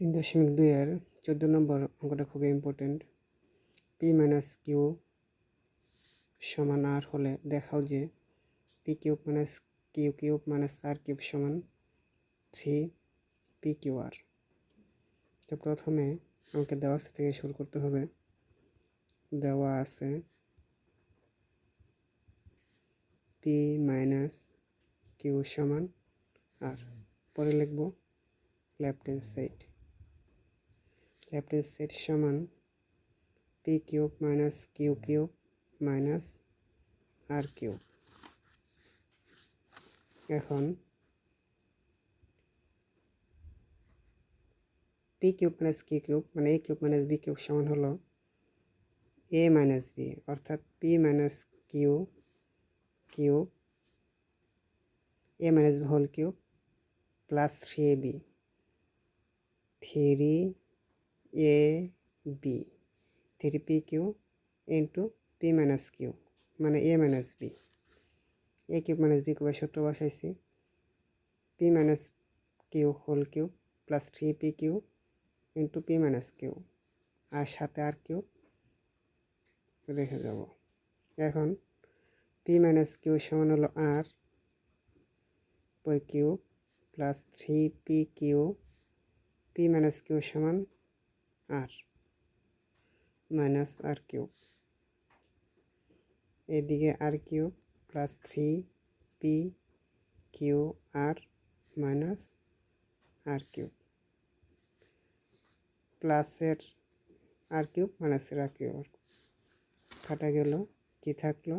3.2 এর 14 নম্বর অঙ্কটা খুবই ইম্পর্টেন্ট। পি মাইনাস কিউ সমান আর হলে দেখাও যে p cube minus q cube minus r cube সমান 3 পি কিউ আর। তো প্রথমে আমাকে দেওয়া আছে থেকে শুরু করতে হবে। দেওয়া আছে পি মাইনাস কিউ সমান আর, পরে লিখব লেফট হ্যান্ড সাইড সমান p cube minus q cube minus r cube. এখন p cube minus q cube মানে a cube minus b cube সমান হলো এ মাইনাস বি, অর্থাৎ p minus q cube a minus b whole cube plus 3ab 3ab 3p q into p minus q মানে a minus b. A cube minus b কিউবের সূত্র বসাইছি p minus q whole cube plus 3p q into p minus q, আর সাথে r Q রেখে যাব। এখন P minus q সমান হলো আর পর q plus 3p q p minus q সমান আর মাইনাস আর কিউ, এদিকে r q plus 3p q r minus r q, প্লাসের আর কিউব মাইনাসের আর কিউব কাটা গেল, কি থাকলো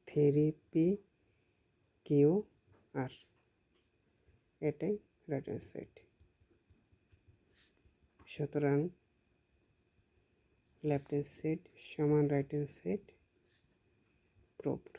3p কিউ আর। এটাই রাইট হ্যান্ড সাইড। সুতরাং লেফট হ্যান্ড সাইড সমান রাইট হ্যান্ড সাইড প্রুভড।